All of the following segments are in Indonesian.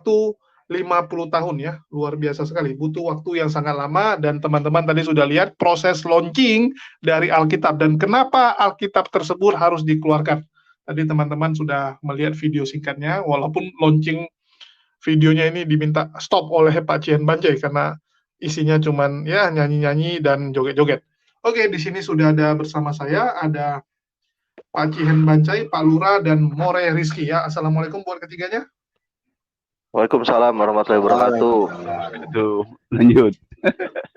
waktu 50 tahun ya, luar biasa sekali. Butuh waktu yang sangat lama dan teman-teman tadi sudah lihat proses launching dari Alkitab dan kenapa Alkitab tersebut harus dikeluarkan. Tadi teman-teman sudah melihat video singkatnya, walaupun launching videonya ini diminta stop oleh Pak Cihan Banjai karena isinya cuman ya nyanyi-nyanyi dan joget-joget. Oke, di sini sudah ada bersama saya, ada Pak Cihan Banjai, Pak Lura, dan More Rizky ya. Assalamualaikum buat ketiganya. Waalaikumsalam warahmatullahi wabarakatuh. Aduh, lanjut.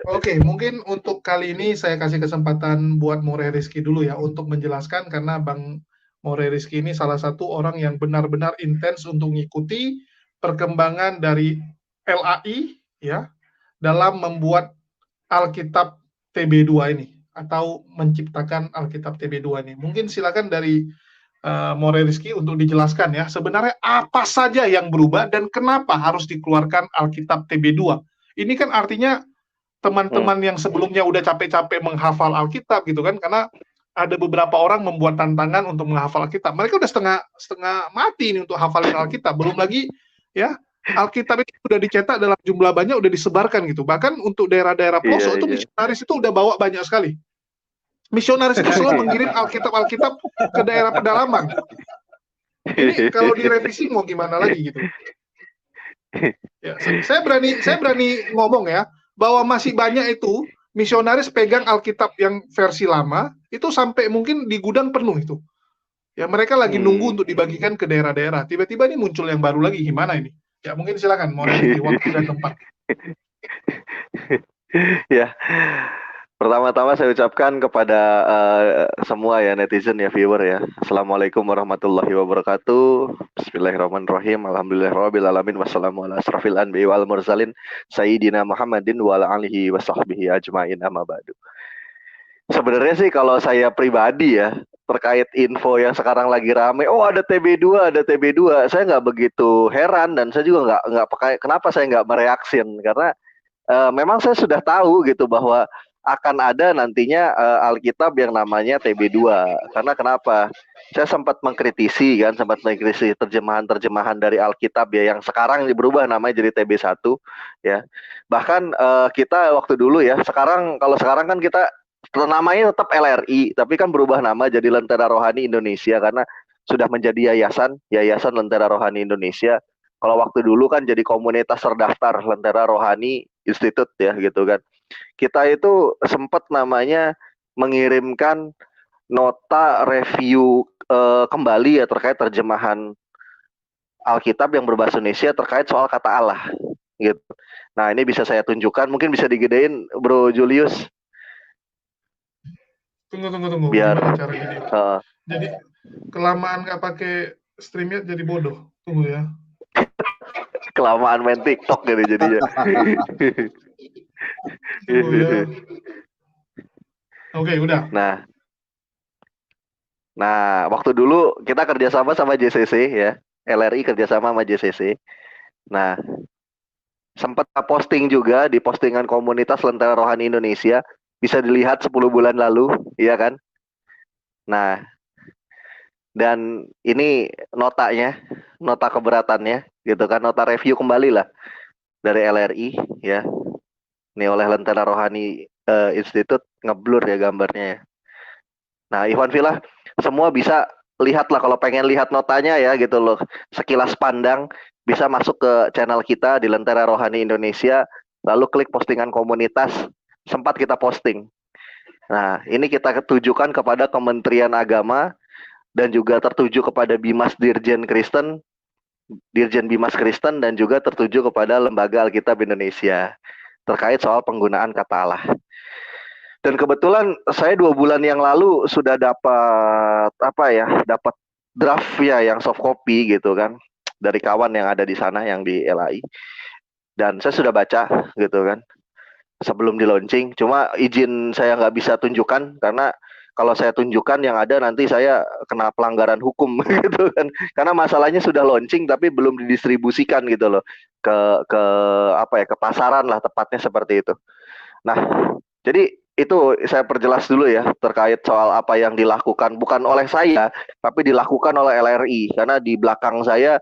Oke, mungkin untuk kali ini saya kasih kesempatan buat More Rizky dulu ya untuk menjelaskan karena Bang More Rizky ini salah satu orang yang benar-benar intens untuk mengikuti perkembangan dari LAI ya dalam membuat Alkitab TB2 ini atau menciptakan Alkitab TB2 ini. Mungkin silakan dari More Rizky untuk dijelaskan ya sebenarnya apa saja yang berubah dan kenapa harus dikeluarkan Alkitab TB2. Ini kan artinya teman-teman yang sebelumnya udah capek-capek menghafal Alkitab gitu kan, karena ada beberapa orang membuat tantangan untuk menghafal Alkitab. Mereka udah setengah mati ini untuk hafalin Alkitab. Belum lagi ya Alkitab itu udah dicetak dalam jumlah banyak, udah disebarkan gitu. Bahkan untuk daerah-daerah pelosok itu misionaris itu udah bawa banyak sekali. Misionaris itu selalu mengirim Alkitab ke daerah pedalaman. Ini kalau direvisi mau gimana lagi gitu. Ya, saya berani ngomong ya bahwa masih banyak itu misionaris pegang Alkitab yang versi lama itu sampai mungkin di gudang penuh itu. Ya mereka lagi nunggu untuk dibagikan ke daerah-daerah. Tiba-tiba ini muncul yang baru lagi, gimana ini? Ya mungkin silakan mau di waktu dan tempat. Ya, pertama-tama saya ucapkan kepada semua ya netizen ya viewer ya. Assalamualaikum warahmatullahi wabarakatuh. Bismillahirrahmanirrahim. Alhamdulillahirabbil alamin wassalamu ala asrofil anbiya'i wal mursalin sayyidina Muhammadin wa ala alihi washabbihi ajmain amma ba'du. Sebenarnya sih kalau saya pribadi ya terkait info yang sekarang lagi rame, oh ada TB2, saya nggak begitu heran dan saya juga nggak pakai. Kenapa saya nggak mereaksin? Karena memang saya sudah tahu gitu bahwa akan ada nantinya Alkitab yang namanya TB2. Karena kenapa? Saya sempat mengkritisi terjemahan-terjemahan dari Alkitab ya yang sekarang berubah namanya jadi TB1 ya. Bahkan kita waktu dulu ya, kalau sekarang kan kita namanya tetap LRI, tapi kan berubah nama jadi Lentera Rohani Indonesia karena sudah menjadi Yayasan Lentera Rohani Indonesia. Kalau waktu dulu kan jadi komunitas terdaftar Lentera Rohani Institute ya gitu kan. Kita itu sempat namanya mengirimkan nota review kembali ya terkait terjemahan Alkitab yang berbahasa Indonesia terkait soal kata Allah gitu. Nah, ini bisa saya tunjukkan, mungkin bisa digedein Bro Julius. Tunggu. Biar gimana cara gede? Jadi kelamaan nggak pakai StreamYard jadi bodoh. Tunggu ya. Kelamaan main TikTok gitu jadinya. Ya. Oke, udah. Nah, waktu dulu kita kerjasama sama JCC ya, LRI kerjasama sama JCC. Nah, sempat posting juga di postingan komunitas Lentera Rohani Indonesia, bisa dilihat 10 bulan lalu, iya kan? Nah, dan ini notanya, nota keberatannya, gitu kan, nota review kembali lah dari LRI ya. Ini oleh Lentera Rohani Institute, ngeblur ya gambarnya ya. Nah, Ikhwan Fillah, semua bisa lihat lah kalau pengen lihat notanya ya gitu loh. Sekilas pandang bisa masuk ke channel kita di Lentera Rohani Indonesia, lalu klik postingan komunitas, sempat kita posting. Nah, ini kita tujukan kepada Kementerian Agama dan juga tertuju kepada Dirjen Bimas Kristen dan juga tertuju kepada Lembaga Alkitab Indonesia terkait soal penggunaan kata Allah. Dan kebetulan saya 2 bulan yang lalu sudah dapat dapat draft ya yang soft copy gitu kan dari kawan yang ada di sana yang di LAI. Dan saya sudah baca gitu kan sebelum di launching. Cuma izin saya nggak bisa tunjukkan karena kalau saya tunjukkan yang ada nanti saya kena pelanggaran hukum gitu kan. Karena masalahnya sudah launching tapi belum didistribusikan gitu loh ke pasaran lah tepatnya seperti itu. Nah, jadi itu saya perjelas dulu ya terkait soal apa yang dilakukan bukan oleh saya tapi dilakukan oleh LRI karena di belakang saya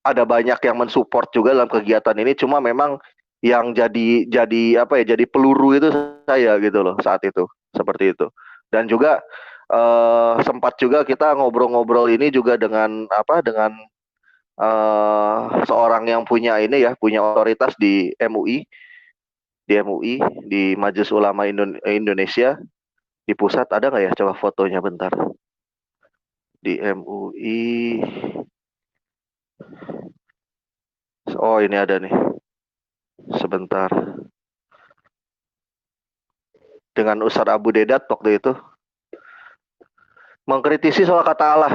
ada banyak yang mensupport juga dalam kegiatan ini, cuma memang yang jadi apa ya, jadi peluru itu saya gitu loh saat itu, seperti itu. Dan juga sempat juga kita ngobrol-ngobrol ini juga dengan seorang yang punya ini ya, punya otoritas di MUI, di Majelis Ulama Indonesia di pusat. Ada nggak ya, coba fotonya bentar, di MUI. Oh, ini ada nih, sebentar, dengan Ustadz Abu Dedat waktu itu mengkritisi soal kata Allah.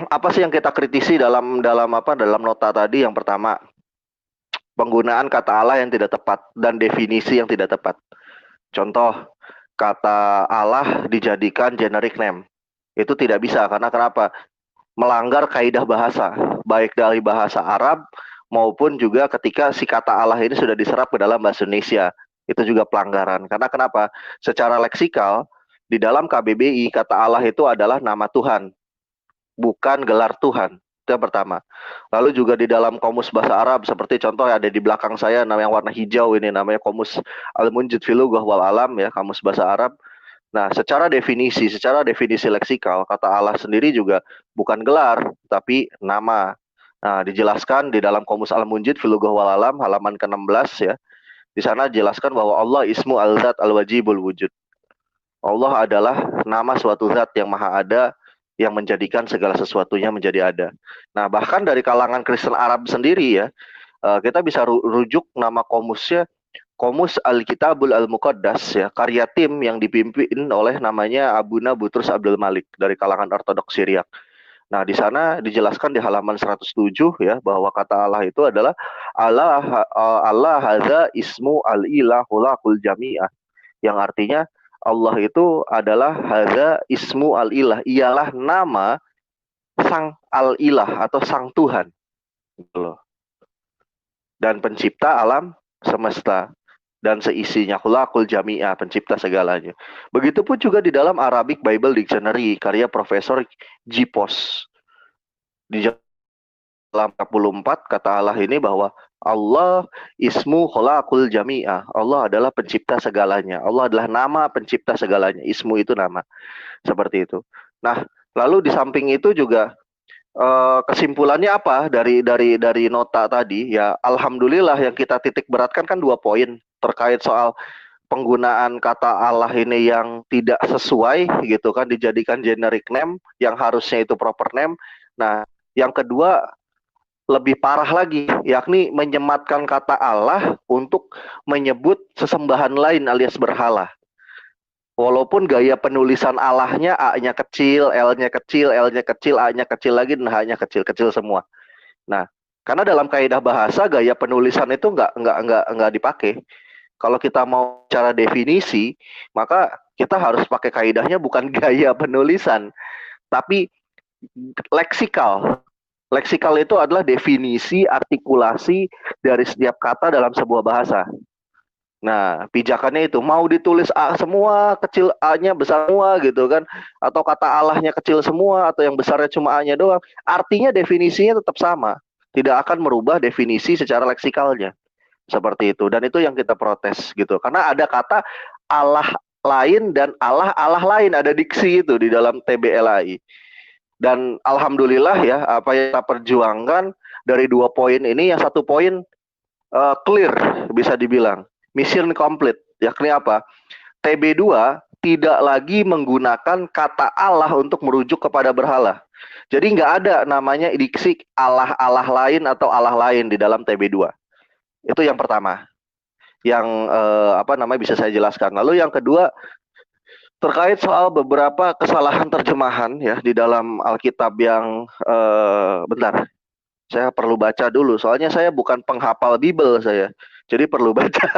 Apa sih yang kita kritisi dalam nota tadi? Yang pertama, penggunaan kata Allah yang tidak tepat dan definisi yang tidak tepat. Contoh, kata Allah dijadikan generic name. Itu tidak bisa, karena kenapa? Melanggar kaidah bahasa, baik dari bahasa Arab maupun juga ketika si kata Allah ini sudah diserap ke dalam bahasa Indonesia. Itu juga pelanggaran. Karena kenapa? Secara leksikal, di dalam KBBI, kata Allah itu adalah nama Tuhan, bukan gelar Tuhan. Itu yang pertama. Lalu juga di dalam Komus Bahasa Arab, seperti contoh yang ada di belakang saya, nama yang warna hijau ini, namanya Komus Al-Munjid fi Lughah wal Alam, ya, Kamus Bahasa Arab. Nah, secara definisi leksikal, kata Allah sendiri juga bukan gelar, tapi nama. Nah, dijelaskan di dalam Komus Al-Munjid fi Lughah wal Alam, halaman ke-16 ya. Di sana dijelaskan bahwa Allah ismu al-zat al-wajibul wujud. Allah adalah nama suatu zat yang maha ada, yang menjadikan segala sesuatunya menjadi ada. Nah, bahkan dari kalangan Kristen Arab sendiri ya, kita bisa rujuk nama komusnya, Komus Al-Kitabul Al-Muqaddas ya, karya tim yang dipimpin oleh namanya Abuna Butrus Abdul Malik dari kalangan Ortodoks Syriak. Nah, di sana dijelaskan di halaman 107 ya, bahwa kata Allah itu adalah Allah hadza ismu al-ilahul jami'ah, yang artinya Allah itu adalah hadza ismu al-ilah, ialah nama sang al-ilah atau sang Tuhan gitu loh. Dan pencipta alam semesta dan seisinya, khulaqul jami'ah, pencipta segalanya. Begitupun juga di dalam Arabic Bible Dictionary karya Profesor Gipos. Di dalam 44 kata Allah ini bahwa Allah ismu khulaqul jami'ah. Allah adalah pencipta segalanya. Allah adalah nama pencipta segalanya. Ismu itu nama. Seperti itu. Nah, lalu di samping itu juga kesimpulannya apa dari nota tadi? Ya, alhamdulillah yang kita titik beratkan kan 2 poin terkait soal penggunaan kata Allah ini yang tidak sesuai gitu kan, dijadikan generic name yang harusnya itu proper name. Nah, yang kedua lebih parah lagi, yakni menyematkan kata Allah untuk menyebut sesembahan lain alias berhala. Walaupun gaya penulisan Allahnya A-nya kecil, L-nya kecil, L-nya kecil, A-nya kecil lagi, dan H-nya kecil-kecil semua. Nah, karena dalam kaidah bahasa gaya penulisan itu nggak dipakai. Kalau kita mau cara definisi, maka kita harus pakai kaidahnya bukan gaya penulisan, tapi leksikal. Leksikal itu adalah definisi, artikulasi dari setiap kata dalam sebuah bahasa. Nah, pijakannya itu mau ditulis A semua, kecil A-nya besar semua gitu kan, atau kata Allahnya kecil semua, atau yang besarnya cuma A-nya doang, artinya definisinya tetap sama, tidak akan merubah definisi secara leksikalnya, seperti itu. Dan itu yang kita protes gitu, karena ada kata Allah lain dan Allah lain, ada diksi itu di dalam TBLAI. Dan alhamdulillah ya, apa yang kita perjuangkan dari 2 poin ini, yang 1 poin clear, bisa dibilang mission complete, yakni apa? TB2 tidak lagi menggunakan kata Allah untuk merujuk kepada berhala. Jadi nggak ada namanya diksi Allah lain atau Allah lain di dalam TB2. Itu yang pertama, yang bisa saya jelaskan. Lalu yang kedua, terkait soal beberapa kesalahan terjemahan ya di dalam Alkitab yang bentar, saya perlu baca dulu, soalnya saya bukan penghafal Bible saya, jadi perlu baca.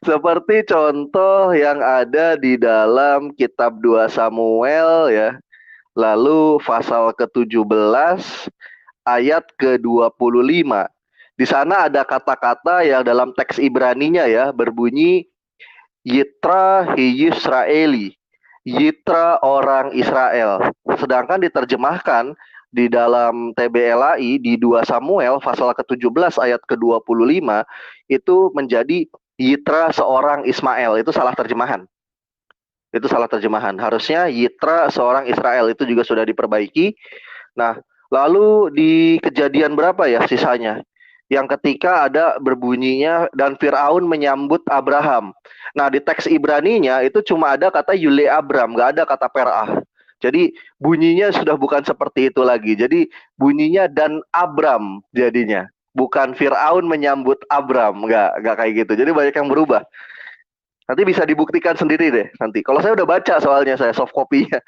Seperti contoh yang ada di dalam kitab 2 Samuel ya, lalu pasal ke-17 ayat ke-25. Di sana ada kata-kata yang dalam teks Ibraninya ya berbunyi Yitra Hiyisraeli, Yitra orang Israel. Sedangkan diterjemahkan di dalam TBLAI di 2 Samuel pasal ke-17 ayat ke-25 itu menjadi Yitra seorang Ismail. Itu salah terjemahan. Itu salah terjemahan. Harusnya Yitra seorang Israel, itu juga sudah diperbaiki. Nah, lalu di Kejadian berapa ya sisanya? Yang ketika ada berbunyinya dan Firaun menyambut Abraham. Nah, di teks Ibraninya itu cuma ada kata Yule Abram, nggak ada kata Perah. Jadi bunyinya sudah bukan seperti itu lagi. Jadi bunyinya dan Abram jadinya. Bukan Firaun menyambut Abram, nggak kayak gitu. Jadi banyak yang berubah. Nanti bisa dibuktikan sendiri deh nanti. Kalau saya udah baca soalnya saya soft copy-nya.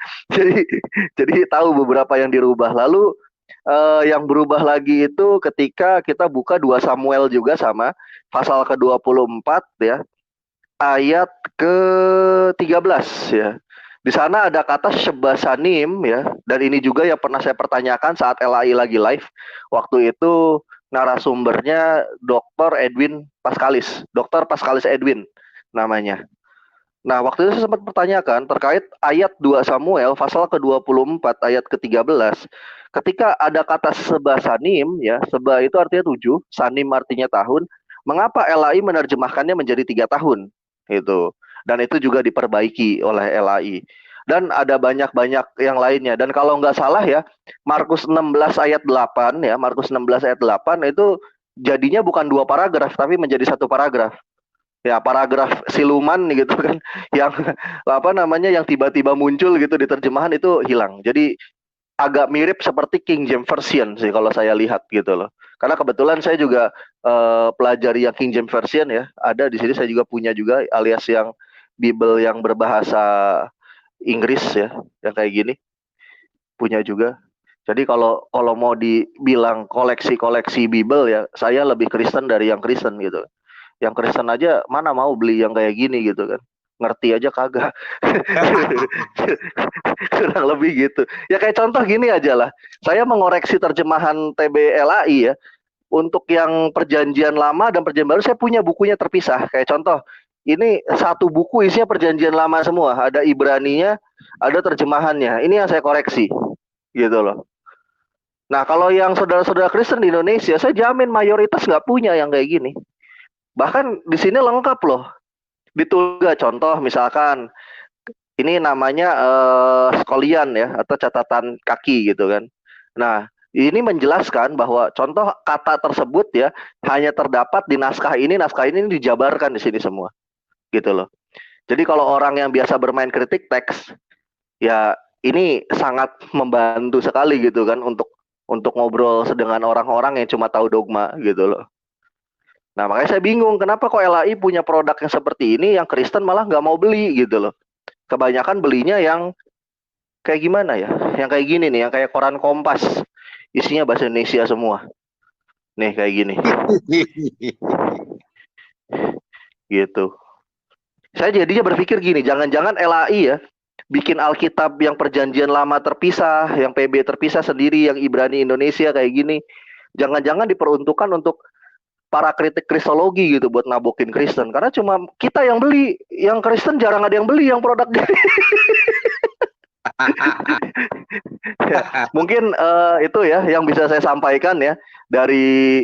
jadi tahu beberapa yang dirubah. Lalu yang berubah lagi itu ketika kita buka 2 Samuel juga sama pasal ke-24 ya. Ayat ke-13 ya. Di sana ada kata Shebasanim ya, dan ini juga yang pernah saya pertanyakan saat LAI lagi live. Waktu itu narasumbernya Dr. Pascalis Edwin namanya. Nah, waktu itu saya sempat pertanyakan terkait ayat 2 Samuel pasal ke-24 ayat ke-13. Ketika ada kata Sebasanim ya, Seba itu artinya 7, Sanim artinya tahun. Mengapa LAI menerjemahkannya menjadi 3 tahun? Itu. Dan itu juga diperbaiki oleh LAI. Dan ada banyak-banyak yang lainnya. Dan kalau nggak salah ya, Markus 16 ayat 8 ya, Markus 16 ayat 8 itu jadinya bukan 2 paragraf tapi menjadi 1 paragraf. Ya, paragraf siluman gitu kan, yang apa namanya, yang tiba-tiba muncul gitu di terjemahan itu hilang. Jadi agak mirip seperti King James Version sih kalau saya lihat gitu loh. Karena kebetulan saya juga pelajari yang King James Version ya. Ada di sini, saya juga punya juga, alias yang Bible yang berbahasa Inggris ya, yang kayak gini. Punya juga. Jadi kalau mau dibilang koleksi Bible ya, saya lebih Kristen dari yang Kristen gitu. Yang Kristen aja mana mau beli yang kayak gini gitu kan. Ngerti aja kagak. Kurang lebih gitu. Ya kayak contoh gini aja lah. Saya mengoreksi terjemahan TBLAI ya. Untuk yang perjanjian lama dan perjanjian baru saya punya bukunya terpisah. Kayak contoh, ini satu buku isinya perjanjian lama semua. Ada Ibraninya, ada terjemahannya. Ini yang saya koreksi. Gitu loh. Nah, kalau yang saudara-saudara Kristen di Indonesia, saya jamin mayoritas nggak punya yang kayak gini. Bahkan di sini lengkap loh. Ditulis contoh misalkan ini namanya skolian ya, atau catatan kaki gitu kan. Nah, ini menjelaskan bahwa contoh kata tersebut ya hanya terdapat di naskah ini dijabarkan di sini semua. Gitu loh. Jadi kalau orang yang biasa bermain kritik teks ya ini sangat membantu sekali gitu kan untuk ngobrol dengan orang-orang yang cuma tahu dogma gitu loh. Nah, makanya saya bingung kenapa kok LAI punya produk yang seperti ini yang Kristen malah nggak mau beli gitu loh. Kebanyakan belinya yang kayak gimana ya? Yang kayak gini nih, yang kayak koran Kompas. Isinya bahasa Indonesia semua. Nih kayak gini. Gitu. Saya jadinya berpikir gini, jangan-jangan LAI ya bikin Alkitab yang perjanjian lama terpisah, yang PB terpisah sendiri, yang Ibrani Indonesia kayak gini. Jangan-jangan diperuntukkan untuk para kritik kristologi gitu buat nabokin Kristen, karena cuma kita yang beli, yang Kristen jarang ada yang beli yang produknya. Ya, mungkin itu ya yang bisa saya sampaikan ya dari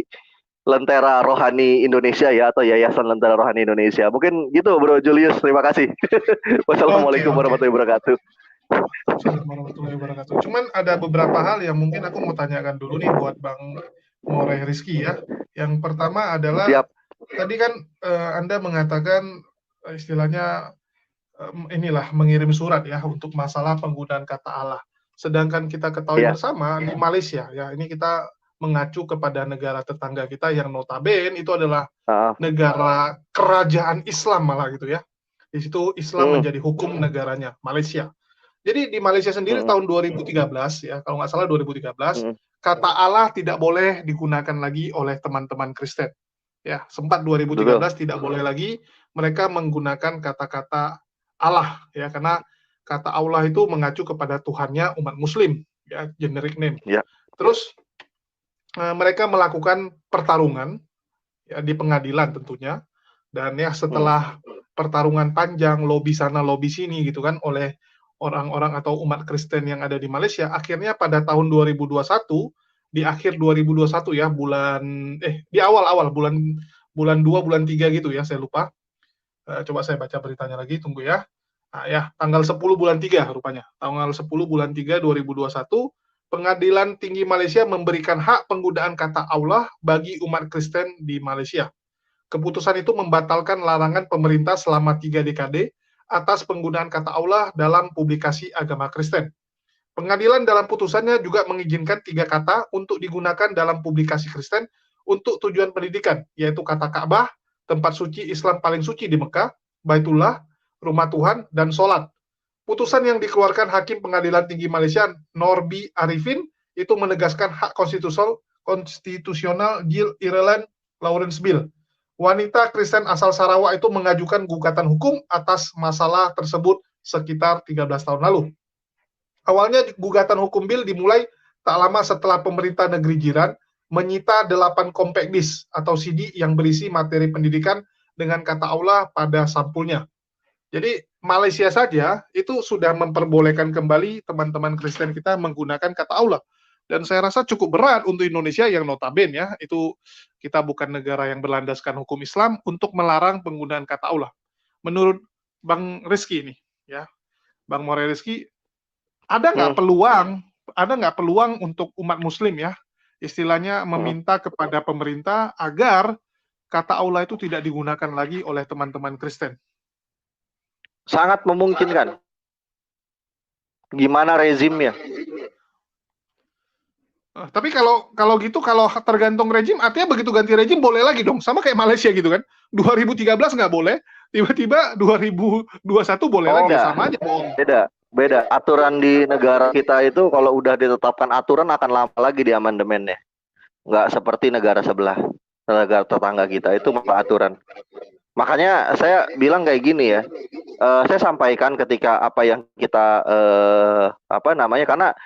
Lentera Rohani Indonesia ya, atau Yayasan Lentera Rohani Indonesia. Mungkin gitu Bro Julius, terima kasih. Wassalamualaikum warahmatullahi wabarakatuh. Assalamualaikum warahmatullahi wabarakatuh. Cuman ada beberapa hal yang mungkin aku mau tanyakan dulu nih buat Bang More Rizky ya. Yang pertama adalah tadi kan Anda mengatakan istilahnya inilah mengirim surat ya untuk masalah penggunaan kata Allah. Sedangkan kita ketahui bersama di Malaysia ya, ini kita mengacu kepada negara tetangga kita yang notabene itu adalah negara kerajaan Islam malah gitu ya. Di situ Islam menjadi hukum negaranya, Malaysia. Jadi di Malaysia sendiri tahun 2013 ya, kalau nggak salah 2013, kata Allah tidak boleh digunakan lagi oleh teman-teman Kristen. Ya, sempat 2013 tidak boleh lagi mereka menggunakan kata-kata Allah ya, karena kata Allah itu mengacu kepada Tuhannya umat Muslim ya, generic name. Terus mereka melakukan pertarungan ya di pengadilan tentunya, dan ya setelah pertarungan panjang, lobby sana lobby sini gitu kan oleh orang-orang atau umat Kristen yang ada di Malaysia. Akhirnya pada tahun 2021, di akhir 2021 ya, di awal-awal bulan 2, bulan 3 gitu ya, saya lupa. Coba saya baca beritanya lagi, tunggu ya. Nah, ya, tanggal 10 bulan 3 rupanya. Tanggal 10 bulan 3 2021, Pengadilan Tinggi Malaysia memberikan hak penggunaan kata Allah bagi umat Kristen di Malaysia. Keputusan itu membatalkan larangan pemerintah selama 3 dekade atas penggunaan kata Allah dalam publikasi agama Kristen. Pengadilan dalam putusannya juga mengizinkan 3 kata untuk digunakan dalam publikasi Kristen untuk tujuan pendidikan, yaitu kata Ka'bah, tempat suci Islam paling suci di Mekah, Baitullah, rumah Tuhan, dan sholat. Putusan yang dikeluarkan Hakim Pengadilan Tinggi Malaysia, Norbi Arifin, itu menegaskan hak konstitusional Jill Ireland Lawrence Bill. Wanita Kristen asal Sarawak itu mengajukan gugatan hukum atas masalah tersebut sekitar 13 tahun lalu. Awalnya gugatan hukum Bill dimulai tak lama setelah pemerintah negeri jiran menyita 8 compact disc atau CD yang berisi materi pendidikan dengan kata Allah pada sampulnya. Jadi Malaysia saja itu sudah memperbolehkan kembali teman-teman Kristen kita menggunakan kata Allah. Dan saya rasa cukup berat untuk Indonesia yang notabene ya, itu kita bukan negara yang berlandaskan hukum Islam untuk melarang penggunaan kata Allah. Menurut Bang Rizky ini, ya, Bang More Rizky, ada nggak peluang untuk umat Muslim ya, istilahnya meminta kepada pemerintah agar kata Allah itu tidak digunakan lagi oleh teman-teman Kristen? Sangat memungkinkan. Gimana rezimnya? Tapi kalau gitu, kalau tergantung rejim, artinya begitu ganti rejim boleh lagi dong, sama kayak Malaysia gitu kan. 2013 nggak boleh, tiba-tiba 2021 boleh lagi, enggak. sama aja. Beda. Aturan di negara kita itu kalau udah ditetapkan aturan akan lama lagi di amandemennya. Nggak seperti negara sebelah, negara tetangga kita itu aturan. Makanya saya bilang kayak gini ya, saya sampaikan ketika apa yang kita karena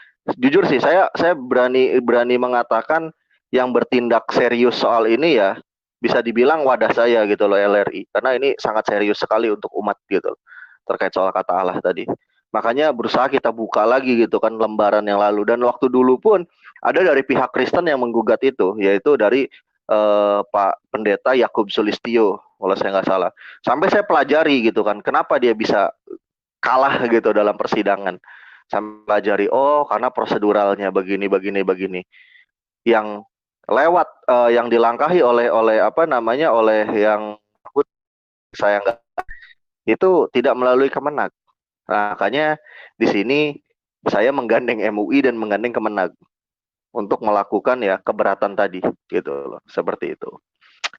jujur sih saya berani mengatakan yang bertindak serius soal ini ya bisa dibilang wadah saya gitu loh, LRI, karena ini sangat serius sekali untuk umat gitu loh, terkait soal kata Allah tadi. Makanya berusaha kita buka lagi gitu kan lembaran yang lalu, dan waktu dulu pun ada dari pihak Kristen yang menggugat itu, yaitu dari Pak Pendeta Yakub Sulistyo kalau saya nggak salah. Sampai saya pelajari gitu kan, kenapa dia bisa kalah gitu dalam persidangan. Sampai pelajari, karena proseduralnya begini. Yang lewat yang dilangkahi oleh yang saya nggak, itu tidak melalui Kemenag. Nah, makanya di sini saya menggandeng MUI dan menggandeng Kemenag untuk melakukan ya keberatan tadi gitu loh, seperti itu.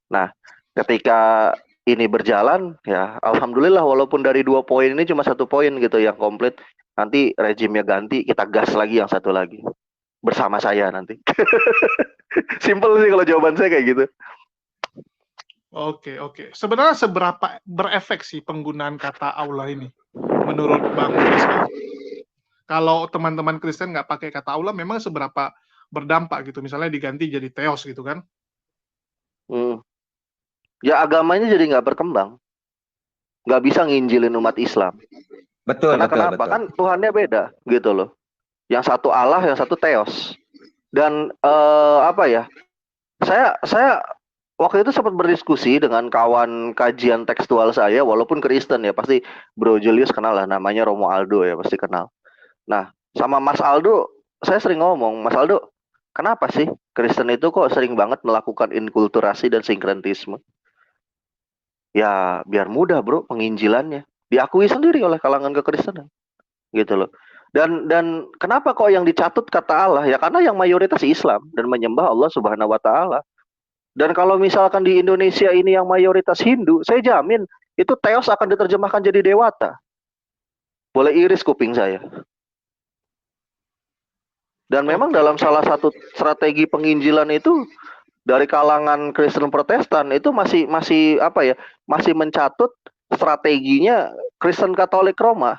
Nah, ketika ini berjalan ya alhamdulillah, walaupun dari 2 poin ini cuma 1 poin gitu yang komplit, nanti rejimnya ganti, kita gas lagi yang satu lagi bersama saya nanti. Simple sih kalau jawaban saya kayak gitu. Oke. Sebenarnya seberapa berefek sih penggunaan kata Allah ini menurut Bang Rizky? Kalau teman-teman Kristen nggak pakai kata Allah, memang seberapa berdampak gitu? Misalnya diganti jadi theos gitu kan? Ya agamanya jadi nggak berkembang, nggak bisa nginjilin umat Islam. Betul. Kenapa? Kan Tuhannya beda gitu loh. Yang satu Allah, yang satu theos. Dan saya waktu itu sempat berdiskusi dengan kawan kajian tekstual saya, walaupun Kristen ya, pasti Bro Julius kenal lah, namanya Romo Aldo ya, pasti kenal. Nah, sama Mas Aldo, saya sering ngomong, Mas Aldo, kenapa sih Kristen itu kok sering banget melakukan inkulturasi dan sinkretisme? Ya, biar mudah bro penginjilannya. Diakui sendiri oleh kalangan kekristenan. Gitu loh. Dan kenapa kok yang dicatut kata Allah? Ya karena yang mayoritas Islam dan menyembah Allah Subhanahu wa taala. Dan kalau misalkan di Indonesia ini yang mayoritas Hindu, saya jamin itu theos akan diterjemahkan jadi dewata. Boleh iris kuping saya. Dan memang dalam salah satu strategi penginjilan itu dari kalangan Kristen Protestan itu masih mencatut strateginya Kristen Katolik Roma.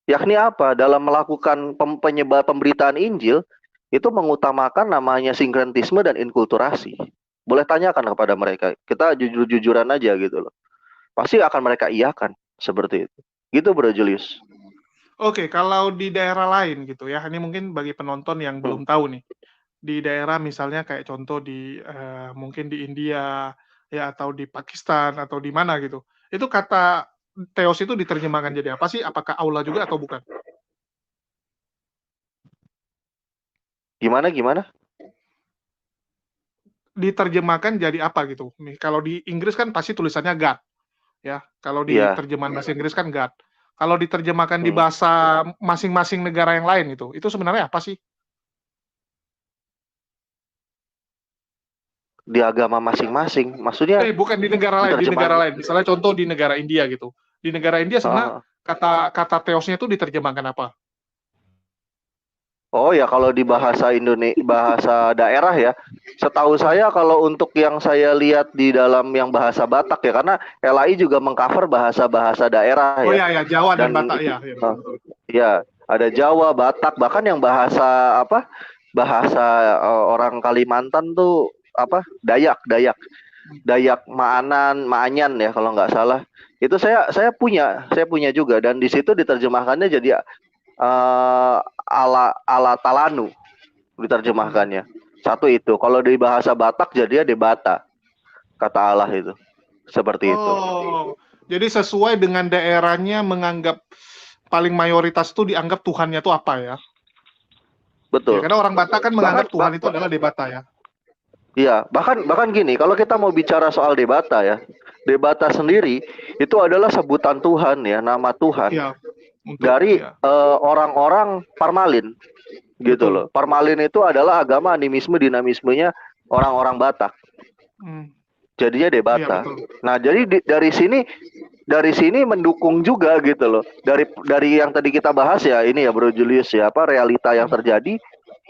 Yakni apa? Dalam melakukan pemberitaan Injil itu mengutamakan namanya sinkretisme dan inkulturasi. Boleh tanyakan kepada mereka. Kita jujur-jujuran aja gitu loh. Pasti akan mereka iyakan seperti itu. Gitu Bro Julius. Oke, kalau di daerah lain gitu ya, ini mungkin bagi penonton yang belum tahu nih, di daerah misalnya kayak contoh di, mungkin di India, ya atau di Pakistan atau di mana gitu, itu kata theos itu diterjemahkan jadi apa sih? Apakah Allah juga atau bukan? Gimana gimana? Diterjemahkan jadi apa gitu? Nih, kalau di Inggris kan pasti tulisannya God, ya. Kalau di Iya. terjemahan bahasa Inggris kan God. Kalau diterjemahkan di Hmm. bahasa masing-masing negara yang lain itu sebenarnya apa sih? Di agama masing-masing. Maksudnya Bukan di negara lain, di negara diterjemahkan. lain. Misalnya contoh di negara India gitu. Di negara India sebenarnya Heeh. kata theosnya itu diterjemahkan apa? Oh ya, kalau di bahasa bahasa daerah ya, setahu saya kalau untuk yang saya lihat di dalam yang bahasa Batak ya, karena LAI juga mengcover bahasa-bahasa daerah Oh ya, ya, ya, Jawa dan dan Batak itu ya, ya betul, betul. ya ada Jawa, Batak, bahkan yang bahasa apa, bahasa orang Kalimantan tuh apa, Dayak Maanyan ya kalau nggak salah. Itu saya punya juga, dan di situ diterjemahkannya jadi ala Talanu diterjemahkannya. Satu itu. Kalau di bahasa Batak jadi Debata, kata Allah itu. Seperti itu. Oh, jadi sesuai dengan daerahnya menganggap paling mayoritas itu dianggap Tuhannya itu apa ya? Ya, Betul. karena orang Batak kan menganggap Bahkan Tuhan itu adalah Debata ya. iya, bahkan gini, kalau kita mau bicara soal Debata ya, Debata sendiri itu adalah sebutan Tuhan ya, nama Tuhan Iya, untuk dari ya. orang-orang Parmalin gitu Betul. loh. Parmalin itu adalah agama animisme dinamismenya orang-orang Batak. Hmm. Jadinya Iya, Debata. betul. Nah, jadi dari sini mendukung juga gitu loh. Dari yang tadi kita bahas ya, ini ya Bro Julius ya, apa realita yang terjadi.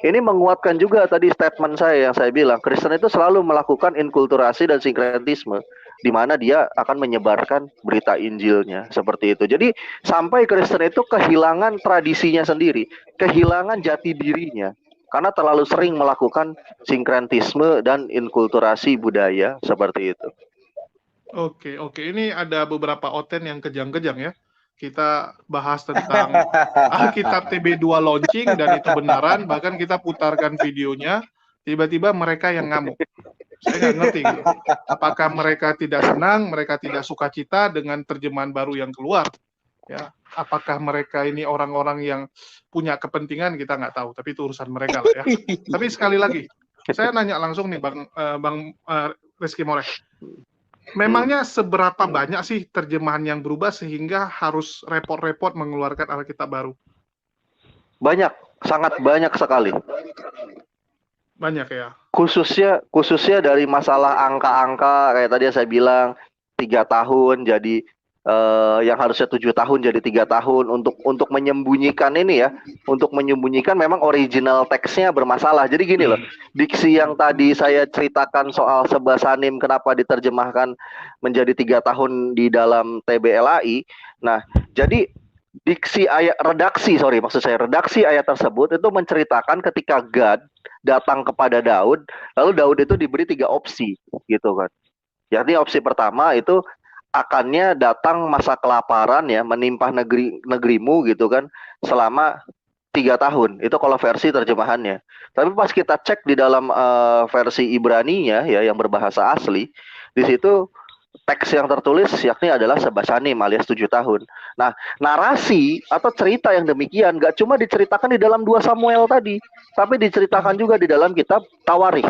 Ini menguatkan juga tadi statement saya yang saya bilang, Kristen itu selalu melakukan inkulturasi dan sinkretisme, di mana dia akan menyebarkan berita Injilnya seperti itu. Jadi sampai Kristen itu kehilangan tradisinya sendiri, kehilangan jati dirinya, karena terlalu sering melakukan sinkretisme dan inkulturasi budaya seperti itu. Oke, oke. Ini ada beberapa oten yang kejang-kejang ya. Kita bahas tentang Alkitab TB2 launching dan itu benaran, bahkan kita putarkan videonya, tiba-tiba mereka yang ngamuk. Saya nggak ngerti gitu. Apakah mereka tidak senang, mereka tidak sukacita dengan terjemahan baru yang keluar? Ya, apakah mereka ini orang-orang yang punya kepentingan, kita nggak tahu, tapi itu urusan mereka lah ya. Tapi sekali lagi, saya nanya langsung nih Bang Rizky Moreh. Memangnya seberapa banyak sih terjemahan yang berubah sehingga harus repot-repot mengeluarkan Alkitab baru? Banyak, sangat banyak sekali. Banyak ya. Khususnya dari masalah angka-angka kayak tadi yang saya bilang 3 tahun jadi yang harusnya 7 tahun jadi 3 tahun untuk menyembunyikan ini ya, untuk menyembunyikan memang original teksnya bermasalah. Jadi gini loh, diksi yang tadi saya ceritakan soal Sebasanim kenapa diterjemahkan menjadi 3 tahun di dalam TBLAI. Nah, jadi redaksi ayat tersebut itu menceritakan ketika God datang kepada Daud, lalu Daud itu diberi 3 opsi gitu kan. Jadi opsi pertama itu akannya datang masa kelaparan ya, menimpa negerimu gitu kan selama 3 tahun. Itu kalau versi terjemahannya. Tapi pas kita cek di dalam versi Ibraninya ya yang berbahasa asli, di situ teks yang tertulis yakni adalah Sebasanim alias 7 tahun. Nah, narasi atau cerita yang demikian gak cuma diceritakan di dalam 2 Samuel tadi, tapi diceritakan juga di dalam kitab Tawarikh.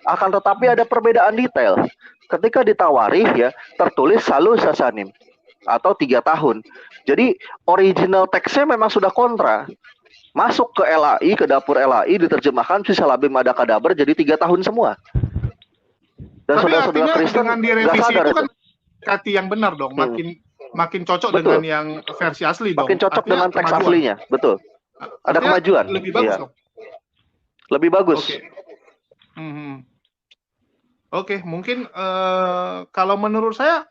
Akan tetapi ada perbedaan detail. Ketika di Tawarikh ya, tertulis Salu Sasanim atau 3 tahun. Jadi original teksnya memang sudah kontra. Masuk ke LAI, ke dapur LAI, diterjemahkan Sisalabim Adakadaber jadi 3 tahun semua. Dan tapi saudara-saudara artinya Kristen dengan direvisi itu kan itu. kati yang benar dong, makin cocok Betul. dengan yang versi asli dong. Makin cocok dengan teks aslinya, betul. Ada Artinya kemajuan. lebih bagus Iya. dong. Lebih bagus. Oke. Oke, mungkin kalau menurut saya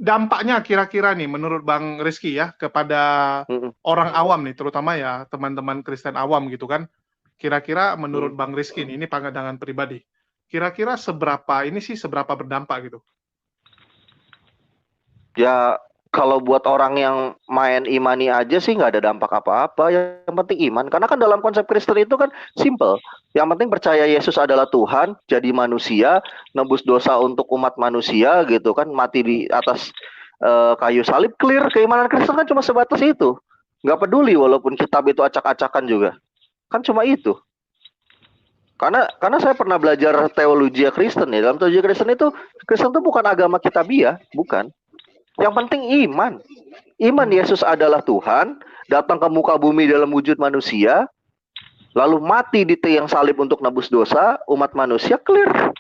dampaknya kira-kira nih menurut Bang Rizky ya kepada orang awam nih, terutama ya teman-teman Kristen awam gitu kan. Kira-kira menurut Bang Rizky ini pandangan pribadi. Kira-kira seberapa berdampak gitu? Ya kalau buat orang yang main imani aja sih nggak ada dampak apa-apa. Yang penting iman. Karena kan dalam konsep Kristen itu kan simple. Yang penting percaya Yesus adalah Tuhan, jadi manusia, nebus dosa untuk umat manusia gitu kan, mati di atas kayu salib, clear. Keimanan Kristen kan cuma sebatas itu. Nggak peduli walaupun kitab itu acak-acakan juga. Kan cuma itu. Karena saya pernah belajar teologi Kristen ya. Dalam teologi Kristen itu bukan agama kitabiah, bukan. Yang penting iman. Iman Yesus adalah Tuhan, datang ke muka bumi dalam wujud manusia, lalu mati di tiang salib untuk nebus dosa umat manusia, clear.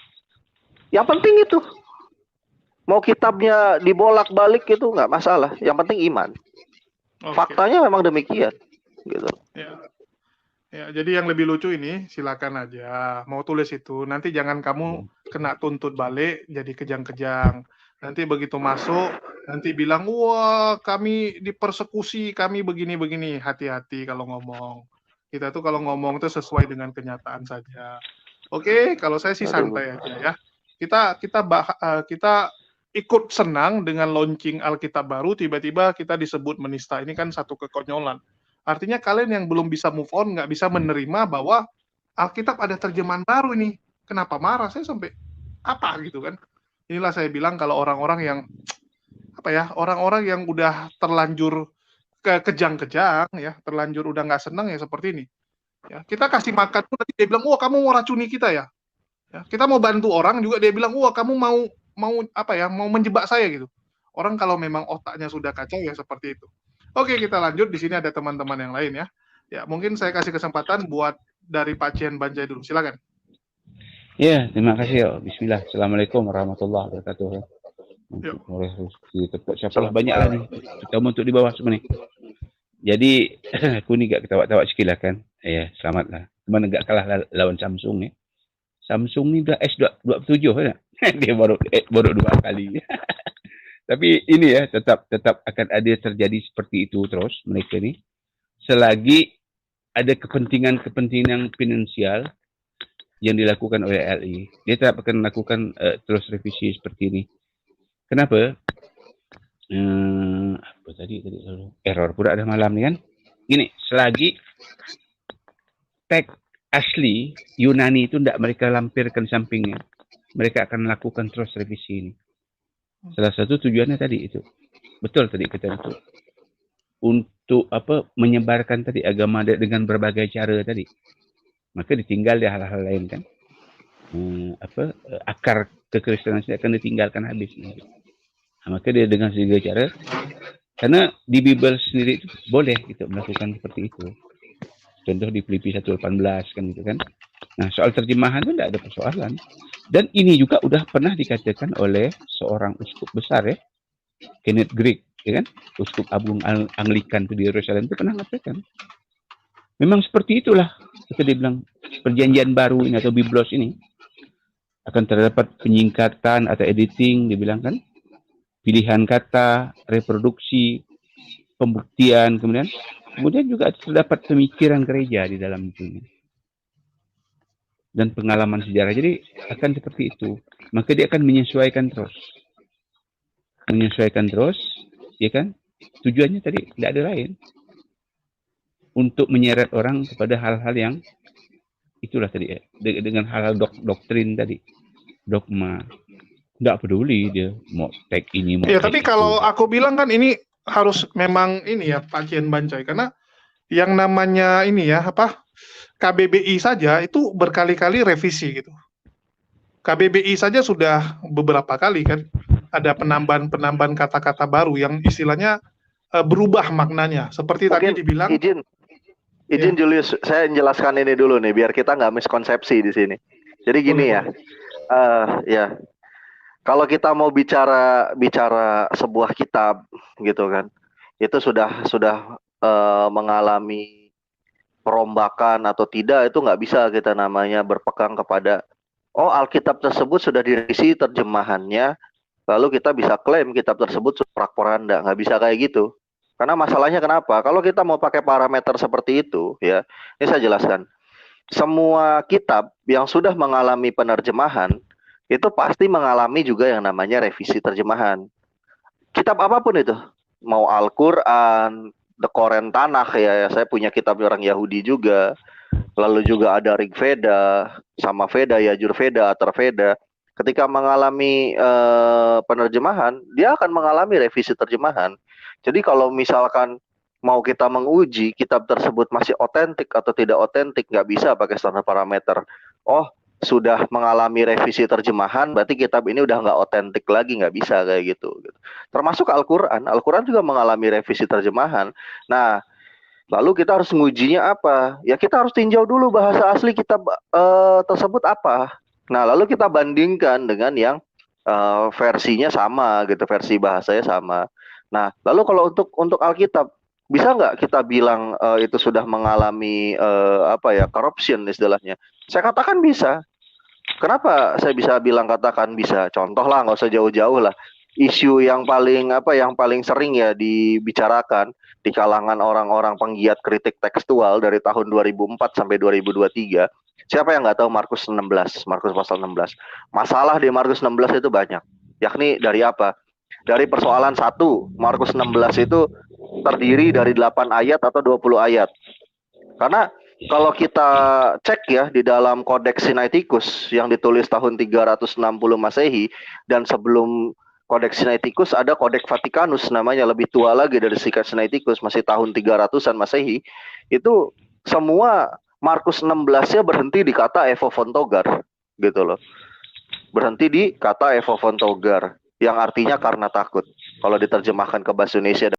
Yang penting itu. Mau kitabnya dibolak-balik itu nggak masalah. Yang penting iman. Faktanya memang demikian. Gitu. Ya, jadi yang lebih lucu ini silakan aja mau tulis itu. Nanti jangan kamu kena tuntut balik jadi kejang-kejang. Nanti begitu masuk, nanti bilang, wah kami dipersekusi, kami begini-begini. Hati-hati kalau ngomong. Kita tuh kalau ngomong tuh sesuai dengan kenyataan saja. Oke, kalau saya sih santai aja ya. Kita ikut senang dengan launching Alkitab baru, tiba-tiba kita disebut menista. Ini kan satu kekonyolan. Artinya kalian yang belum bisa move on, nggak bisa menerima bahwa Alkitab ada terjemahan baru ini. Kenapa marah? Saya sampai apa gitu kan. Inilah saya bilang kalau orang-orang yang orang-orang yang udah terlanjur kejang-kejang ya, terlanjur udah nggak senang ya seperti ini. Ya, kita kasih makan pun nanti dia bilang, "Wah, kamu mau racuni kita ya?" Ya, kita mau bantu orang juga dia bilang, "Wah, kamu mau mau menjebak saya gitu." Orang kalau memang otaknya sudah kacau ya seperti itu. Oke, kita lanjut. Di sini ada teman-teman yang lain ya. Ya, mungkin saya kasih kesempatan buat dari Pak Cian Banjai dulu. Silakan. Ya, terima kasih. Bismillah. Assalamualaikum warahmatullahi wabarakatuh. Siapa banyak lah nih. Terutama untuk di bawah semua nih. Jadi, aku ni gak ketawa-tawa sikit lah kan. Ya, selamat lah. Cuma agak kalah lawan Samsung ni. Samsung ni dah S27 kan? Dia baru 2 kali. Tapi ini ya, tetap akan ada terjadi seperti itu terus mereka ni. Selagi ada kepentingan finansial yang dilakukan oleh LI, dia tetap akan melakukan terus revisi seperti ini. Kenapa? Apa tadi error pula dah malam ni kan? Gini, selagi teks asli Yunani itu tidak mereka lampirkan sampingnya, mereka akan melakukan terus revisi ini. Salah satu tujuannya tadi itu. Betul tadi kata itu. Untuk menyebarkan tadi agama dengan berbagai cara tadi. Maka ditinggal di hal-hal lain kan. Akar kekristenan akan ditinggalkan habis. Maka dia dengan segala cara. Karena di Bible sendiri itu boleh gitu melakukan seperti itu. Contoh di Filipi 1:18 kan gitu kan. Nah, soal terjemahan itu tidak ada persoalan. Dan ini juga udah pernah dikatakan oleh seorang uskup besar ya, Kenneth Grigg, ya kan? Uskup Agung Anglikan di Yerusalem itu pernah mengatakan. Memang seperti itulah. Kita dibilang perjanjian baru ini atau Biblos ini akan terdapat penyingkatan atau editing, dibilang kan? Pilihan kata, reproduksi, pembuktian, kemudian juga terdapat pemikiran gereja di dalam itu. Dan pengalaman sejarah. Jadi akan seperti itu. Maka dia akan menyesuaikan terus. Ya kan? Tujuannya tadi tidak ada lain. Untuk menyeret orang kepada hal-hal yang itulah tadi ya. Dengan hal-hal doktrin tadi. Dogma. Tidak peduli dia mau tag ini mau. Ya, tapi kalau aku bilang kan ini harus memang ini ya Pak Cian Banjai. Karena yang namanya ini ya KBBI saja itu berkali-kali revisi gitu. KBBI saja sudah beberapa kali kan ada penambahan kata-kata baru yang istilahnya berubah maknanya. Seperti mungkin tadi dibilang. Izin ya. Julius, saya menjelaskan ini dulu nih biar kita nggak miskonsepsi di sini. Jadi gini ya, kalau kita mau bicara sebuah kitab gitu kan, itu sudah mengalami perombakan atau tidak, itu nggak bisa kita namanya berpegang kepada Alkitab tersebut sudah direvisi terjemahannya, lalu kita bisa klaim kitab tersebut porak-poranda. Nggak bisa kayak gitu. Karena masalahnya kenapa? Kalau kita mau pakai parameter seperti itu, ya, ini saya jelaskan. Semua kitab yang sudah mengalami penerjemahan itu pasti mengalami juga yang namanya revisi terjemahan. Kitab apapun itu, mau Al-Quran, The Koran Tanakh ya, saya punya kitab orang Yahudi juga. Lalu juga ada Rig Veda, sama Veda, Yajur Veda, Atharva Veda. Ketika mengalami penerjemahan, dia akan mengalami revisi terjemahan. Jadi kalau misalkan mau kita menguji kitab tersebut masih otentik atau tidak otentik, nggak bisa pakai standar parameter. Oh, sudah mengalami revisi terjemahan, berarti kitab ini udah nggak otentik lagi, nggak bisa kayak gitu. Termasuk Al-Quran. Al-Quran juga mengalami revisi terjemahan. Nah, lalu kita harus ngujinya apa? Ya kita harus tinjau dulu bahasa asli kitab tersebut apa. Nah, lalu kita bandingkan dengan yang versinya sama gitu, versi bahasanya sama. Nah, lalu kalau untuk Alkitab, bisa nggak kita bilang itu sudah mengalami corruption istilahnya? Saya katakan bisa. Kenapa saya bisa bilang katakan bisa? Contoh lah, nggak usah jauh-jauh lah. Isu yang paling sering ya dibicarakan di kalangan orang-orang penggiat kritik tekstual dari tahun 2004 sampai 2023. Siapa yang nggak tahu Markus 16, Markus pasal 16? Masalah di Markus 16 itu banyak. Yakni dari apa? Dari persoalan 1, Markus 16 itu terdiri dari 8 ayat atau 20 ayat. Karena kalau kita cek ya di dalam Kodeks Sinaiticus yang ditulis tahun 360 Masehi dan sebelum Kodeks Sinaiticus ada Kodeks Vatikanus namanya, lebih tua lagi dari Sinaiticus, masih tahun 300-an Masehi. Itu semua Markus 16-nya berhenti di kata Evofontogar gitu loh. Berhenti di kata Evofontogar yang artinya karena takut. Kalau diterjemahkan ke bahasa Indonesia